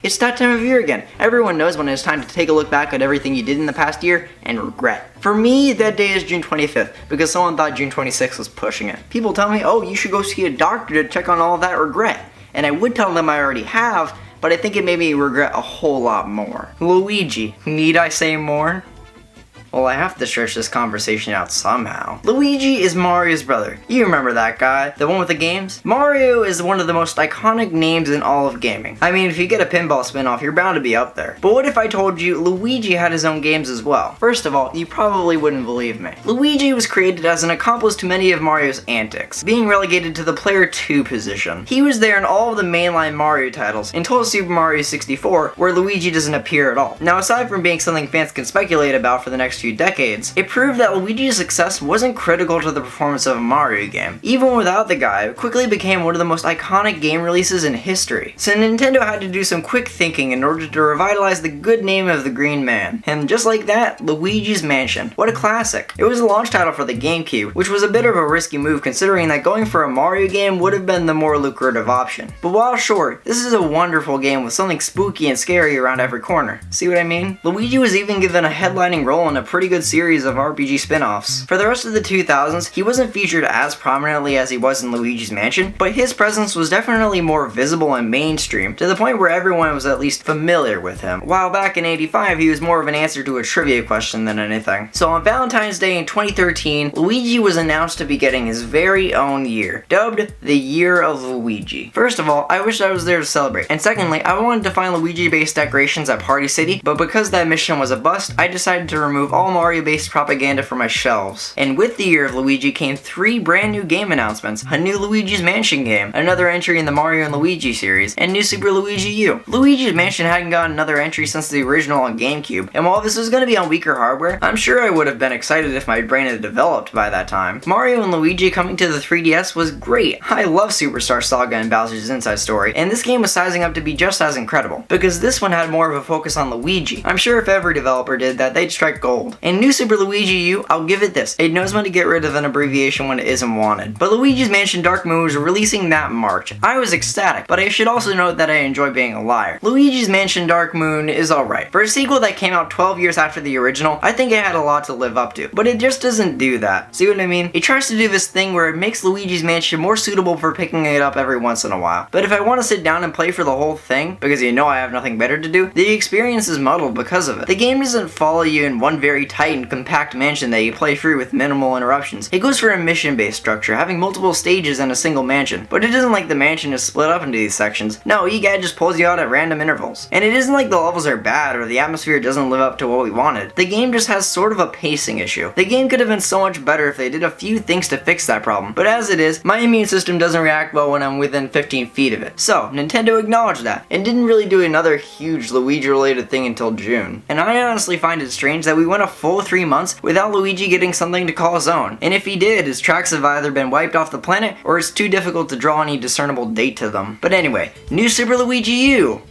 It's that time of year again. Everyone knows when it's time to take a look back at everything you did in the past year and regret. For me, that day is June 25th, because someone thought June 26th was pushing it. People tell me, oh, you should go see a doctor to check on all that regret. And I would tell them I already have, but I think it made me regret a whole lot more. Luigi, need I say more? Well, I have to stretch this conversation out somehow. Luigi is Mario's brother. You remember that guy, the one with the games? Mario is one of the most iconic names in all of gaming. I mean, if you get a pinball spin-off, you're bound to be up there. But what if I told you Luigi had his own games as well? First of all, you probably wouldn't believe me. Luigi was created as an accomplice to many of Mario's antics, being relegated to the player 2 position. He was there in all of the mainline Mario titles until Super Mario 64, where Luigi doesn't appear at all. Now, aside from being something fans can speculate about for the next few decades, it proved that Luigi's success wasn't critical to the performance of a Mario game. Even without the guy, it quickly became one of the most iconic game releases in history. So Nintendo had to do some quick thinking in order to revitalize the good name of the Green Man. And just like that, Luigi's Mansion. What a classic. It was a launch title for the GameCube, which was a bit of a risky move considering that going for a Mario game would have been the more lucrative option. But while short, this is a wonderful game with something spooky and scary around every corner. See what I mean? Luigi was even given a headlining role in a pretty good series of RPG spin-offs. For the rest of the 2000s, he wasn't featured as prominently as he was in Luigi's Mansion, but his presence was definitely more visible and mainstream, to the point where everyone was at least familiar with him. While back in '85, he was more of an answer to a trivia question than anything. So on Valentine's Day in 2013, Luigi was announced to be getting his very own year, dubbed the Year of Luigi. First of all, I wish I was there to celebrate, and secondly, I wanted to find Luigi-based decorations at Party City, but because that mission was a bust, I decided to remove all Mario-based propaganda from my shelves. And with the Year of Luigi came 3 brand new game announcements: a new Luigi's Mansion game, another entry in the Mario and Luigi series, and new Super Luigi U. Luigi's Mansion hadn't gotten another entry since the original on GameCube, and while this was going to be on weaker hardware, I'm sure I would have been excited if my brain had developed by that time. Mario and Luigi coming to the 3DS was great. I love Superstar Saga and Bowser's Inside Story, and this game was sizing up to be just as incredible, because this one had more of a focus on Luigi. I'm sure if every developer did that, they'd strike gold. And new Super Luigi U, I'll give it this: it knows when to get rid of an abbreviation when it isn't wanted. But Luigi's Mansion Dark Moon was releasing that March. I was ecstatic, but I should also note that I enjoy being a liar. Luigi's Mansion Dark Moon is alright. For a sequel that came out 12 years after the original, I think it had a lot to live up to, but it just doesn't do that. See what I mean? It tries to do this thing where it makes Luigi's Mansion more suitable for picking it up every once in a while. But if I want to sit down and play for the whole thing, because you know I have nothing better to do, the experience is muddled because of it. The game doesn't follow you in one very tight and compact mansion that you play through with minimal interruptions. It goes for a mission-based structure, having multiple stages in a single mansion, but it isn't like the mansion is split up into these sections. No, you guy just pulls you out at random intervals. And it isn't like the levels are bad or the atmosphere doesn't live up to what we wanted. The game just has sort of a pacing issue. The game could have been so much better if they did a few things to fix that problem, but as it is, my immune system doesn't react well when I'm within 15 feet of it. So, Nintendo acknowledged that, and didn't really do another huge Luigi-related thing until June. And I honestly find it strange that we went a full 3 months without Luigi getting something to call his own. And if he did, his tracks have either been wiped off the planet, or it's too difficult to draw any discernible date to them. But anyway, new Super Luigi U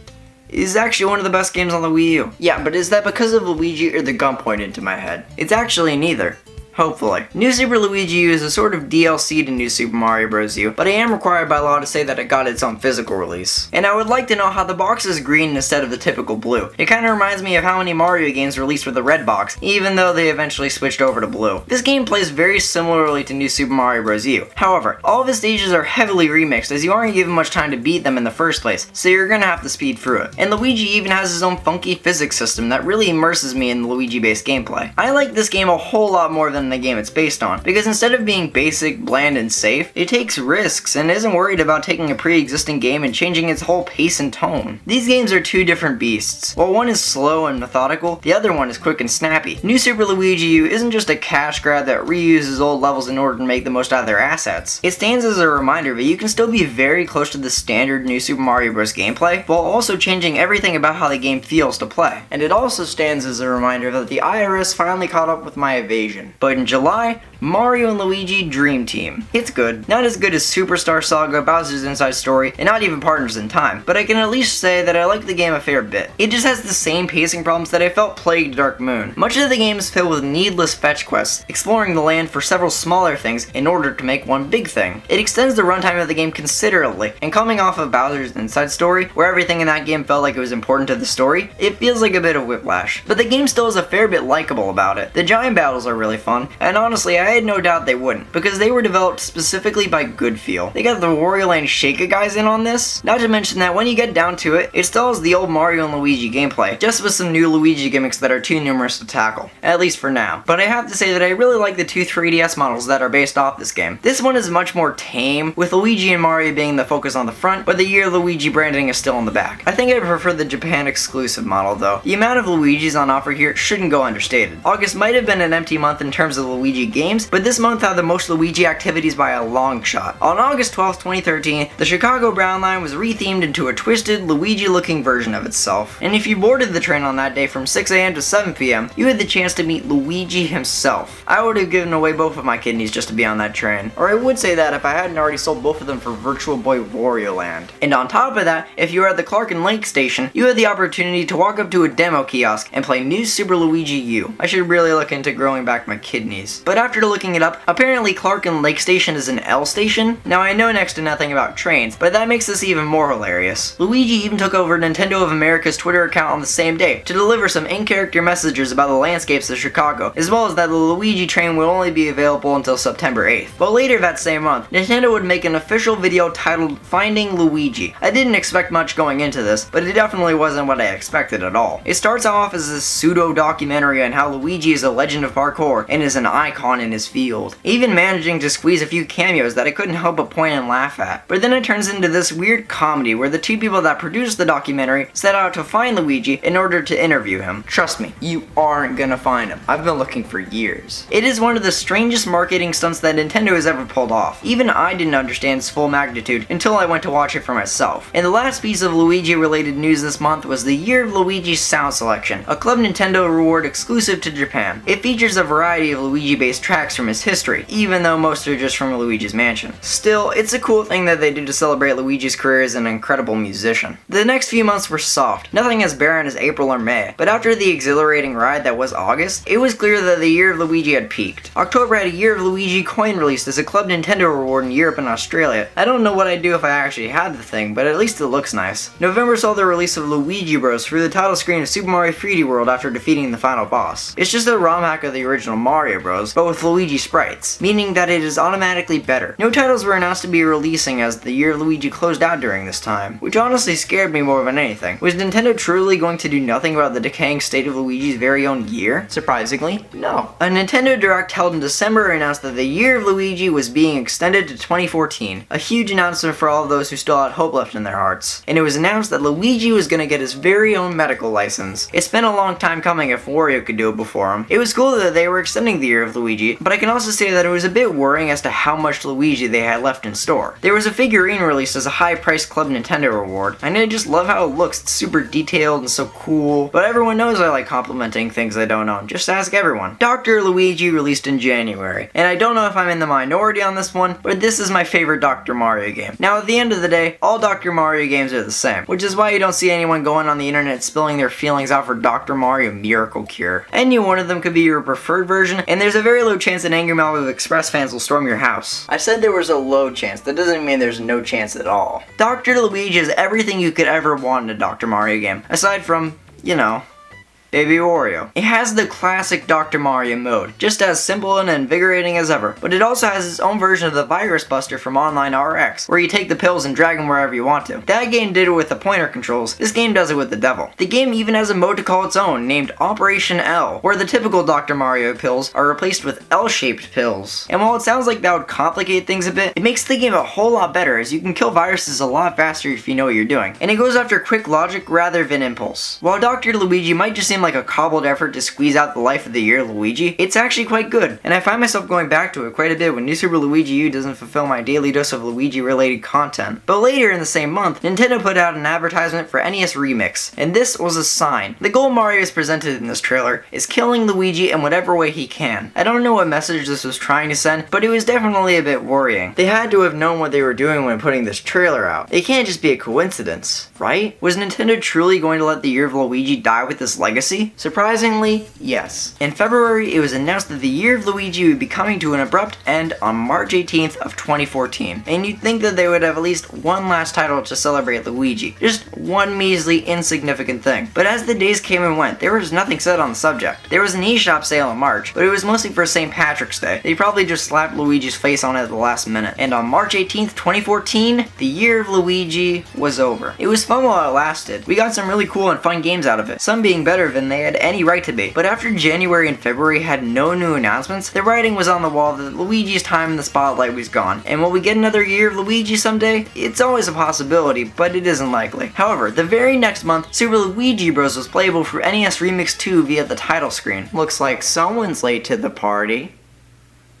is actually one of the best games on the Wii U. Yeah, but is that because of Luigi or the gun pointed to my head? It's actually neither. Hopefully. New Super Luigi U is a sort of DLC to New Super Mario Bros. U, but I am required by law to say that it got its own physical release. And I would like to know how the box is green instead of the typical blue. It kinda reminds me of how many Mario games released with a red box, even though they eventually switched over to blue. This game plays very similarly to New Super Mario Bros. U. However, all of the stages are heavily remixed as you aren't given much time to beat them in the first place, so you're gonna have to speed through it. And Luigi even has his own funky physics system that really immerses me in the Luigi-based gameplay. I like this game a whole lot more than the game it's based on, because instead of being basic, bland, and safe, it takes risks and isn't worried about taking a pre-existing game and changing its whole pace and tone. These games are two different beasts. While one is slow and methodical, the other one is quick and snappy. New Super Luigi U isn't just a cash grab that reuses old levels in order to make the most out of their assets. It stands as a reminder that you can still be very close to the standard New Super Mario Bros. Gameplay, while also changing everything about how the game feels to play. And it also stands as a reminder that the IRS finally caught up with my evasion. But in July, Mario and Luigi Dream Team. It's good. Not as good as Superstar Saga, Bowser's Inside Story, and not even Partners in Time, but I can at least say that I like the game a fair bit. It just has the same pacing problems that I felt plagued Dark Moon. Much of the game is filled with needless fetch quests, exploring the land for several smaller things in order to make one big thing. It extends the runtime of the game considerably, and coming off of Bowser's Inside Story, where everything in that game felt like it was important to the story, it feels like a bit of whiplash. But the game still is a fair bit likable about it. The giant battles are really fun, and honestly I had no doubt they wouldn't, because they were developed specifically by Goodfeel. They got the Wario Land Shaker guys in on this, not to mention that when you get down to it, it still has the old Mario and Luigi gameplay, just with some new Luigi gimmicks that are too numerous to tackle, at least for now. But I have to say that I really like the two 3DS models that are based off this game. This one is much more tame, with Luigi and Mario being the focus on the front, but the Year Luigi branding is still on the back. I think I prefer the Japan exclusive model though. The amount of Luigis on offer here shouldn't go understated. August might have been an empty month in terms of Luigi games, but this month had the most Luigi activities by a long shot. On August 12, 2013, the Chicago Brown Line was rethemed into a twisted, Luigi-looking version of itself. And if you boarded the train on that day from 6 AM to 7 PM, you had the chance to meet Luigi himself. I would have given away both of my kidneys just to be on that train. Or I would say that if I hadn't already sold both of them for Virtual Boy Wario Land. And on top of that, if you were at the Clark and Lake station, you had the opportunity to walk up to a demo kiosk and play new Super Luigi U. I should really look into growing back my kidneys. But after looking it up, apparently Clark and Lake Station is an L station. Now I know next to nothing about trains, but that makes this even more hilarious. Luigi even took over Nintendo of America's Twitter account on the same day to deliver some in-character messages about the landscapes of Chicago, as well as that the Luigi train would only be available until September 8th. But later that same month, Nintendo would make an official video titled Finding Luigi. I didn't expect much going into this, but it definitely wasn't what I expected at all. It starts off as a pseudo-documentary on how Luigi is a legend of parkour and is an icon in his field, even managing to squeeze a few cameos that I couldn't help but point and laugh at. But then it turns into this weird comedy where the two people that produced the documentary set out to find Luigi in order to interview him. Trust me, you aren't gonna find him. I've been looking for years. It is one of the strangest marketing stunts that Nintendo has ever pulled off. Even I didn't understand its full magnitude until I went to watch it for myself. And the last piece of Luigi related news this month was the Year of Luigi's Sound Selection, a Club Nintendo reward exclusive to Japan. It features a variety of Luigi-based tracks from his history, even though most are just from Luigi's Mansion. Still, it's a cool thing that they do to celebrate Luigi's career as an incredible musician. The next few months were soft, nothing as barren as April or May, but after the exhilarating ride that was August, it was clear that the Year of Luigi had peaked. October had a Year of Luigi coin released as a Club Nintendo reward in Europe and Australia. I don't know what I'd do if I actually had the thing, but at least it looks nice. November saw the release of Luigi Bros through the title screen of Super Mario 3D World after defeating the final boss. It's just a ROM hack of the original Mario Bros, but with Luigi sprites, meaning that it is automatically better. No titles were announced to be releasing as the Year of Luigi closed out during this time, which honestly scared me more than anything. Was Nintendo truly going to do nothing about the decaying state of Luigi's very own year? Surprisingly, no. A Nintendo Direct held in December announced that the Year of Luigi was being extended to 2014, a huge announcement for all of those who still had hope left in their hearts. And it was announced that Luigi was going to get his very own medical license. It's been a long time coming if Wario could do it before him. It was cool that they were extending the Year of Luigi, but I can also say that it was a bit worrying as to how much Luigi they had left in store. There was a figurine released as a high-priced Club Nintendo reward, and I just love how it looks. It's super detailed and so cool, but everyone knows I like complimenting things I don't own. Just ask everyone. Dr. Luigi released in January, and I don't know if I'm in the minority on this one, but this is my favorite Dr. Mario game. Now at the end of the day, all Dr. Mario games are the same, which is why you don't see anyone going on the internet spilling their feelings out for Dr. Mario Miracle Cure. Any one of them could be your preferred version, and there's a very low chance that Angry Malware Express fans will storm your house. I said there was a low chance, that doesn't mean there's no chance at all. Dr. Luigi is everything you could ever want in a Dr. Mario game, aside from, you know, Baby Wario. It has the classic Dr. Mario mode, just as simple and invigorating as ever, but it also has its own version of the Virus Buster from Online RX, where you take the pills and drag them wherever you want to. That game did it with the pointer controls, this game does it with the devil. The game even has a mode to call its own, named Operation L, where the typical Dr. Mario pills are replaced with L-shaped pills. And while it sounds like that would complicate things a bit, it makes the game a whole lot better, as you can kill viruses a lot faster if you know what you're doing. And it goes after quick logic rather than impulse. While Dr. Luigi might just seem seem like a cobbled effort to squeeze out the life of the year Luigi, it's actually quite good, and I find myself going back to it quite a bit when new Super Luigi U doesn't fulfill my daily dose of Luigi-related content. But later in the same month, Nintendo put out an advertisement for NES Remix, and this was a sign. The goal Mario is presented in this trailer is killing Luigi in whatever way he can. I don't know what message this was trying to send, but it was definitely a bit worrying. They had to have known what they were doing when putting this trailer out. It can't just be a coincidence, right? Was Nintendo truly going to let the year of Luigi die with this legacy? Surprisingly, yes. In February, it was announced that the year of Luigi would be coming to an abrupt end on March 18th of 2014, and you'd think that they would have at least one last title to celebrate Luigi. Just one measly, insignificant thing. But as the days came and went, there was nothing said on the subject. There was an eShop sale in March, but it was mostly for St. Patrick's Day. They probably just slapped Luigi's face on it at the last minute. And on March 18th, 2014, the year of Luigi was over. It was fun while it lasted. We got some really cool and fun games out of it, some being better than they had any right to be. But after January and February had no new announcements, the writing was on the wall that Luigi's time in the spotlight was gone. And will we get another year of Luigi someday? It's always a possibility, but it isn't likely. However, the very next month, Super Luigi Bros. Was playable for NES Remix 2 via the title screen. Looks like someone's late to the party.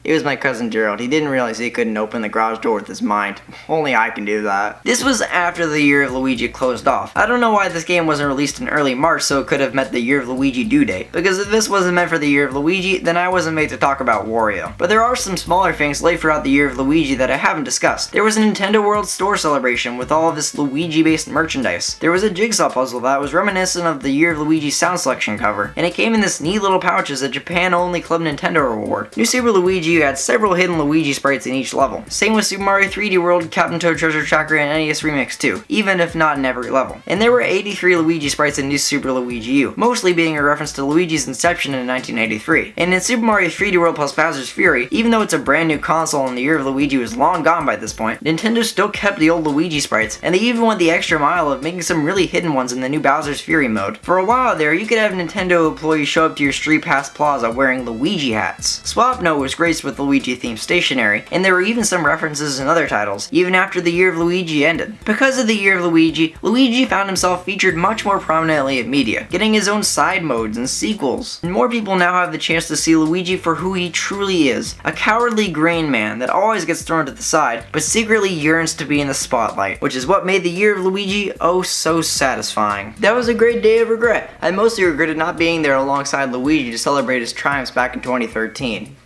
It was my cousin Gerald. He didn't realize he couldn't open the garage door with his mind. Only I can do that. This was after the year of Luigi closed off. I don't know why this game wasn't released in early March so it could have met the year of Luigi due date. Because if this wasn't meant for the year of Luigi, then I wasn't made to talk about Wario. But there are some smaller things laid throughout the year of Luigi that I haven't discussed. There was a Nintendo World Store celebration with all of this Luigi-based merchandise. There was a jigsaw puzzle that was reminiscent of the year of Luigi sound selection cover. And it came in this neat little pouch as a Japan-only Club Nintendo reward. New Super Luigi U had several hidden Luigi sprites in each level. Same with Super Mario 3D World, Captain Toad Treasure Tracker, and NES Remix 2, even if not in every level. And there were 83 Luigi sprites in New Super Luigi U, mostly being a reference to Luigi's inception in 1983. And in Super Mario 3D World plus Bowser's Fury, even though it's a brand new console and the year of Luigi was long gone by this point, Nintendo still kept the old Luigi sprites, and they even went the extra mile of making some really hidden ones in the new Bowser's Fury mode. For a while there, you could have Nintendo employees show up to your Street Pass Plaza wearing Luigi hats. Swap Note was graced with Luigi themed stationery, and there were even some references in other titles, even after the year of Luigi ended. Because of the year of Luigi, Luigi found himself featured much more prominently in media, getting his own side modes and sequels. And more people now have the chance to see Luigi for who he truly is, a cowardly green man that always gets thrown to the side, but secretly yearns to be in the spotlight, which is what made the year of Luigi oh so satisfying. That was a great day of regret. I mostly regretted not being there alongside Luigi to celebrate his triumphs back in 2013.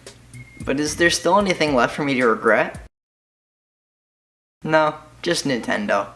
But is there still anything left for me to regret? No, just Nintendo.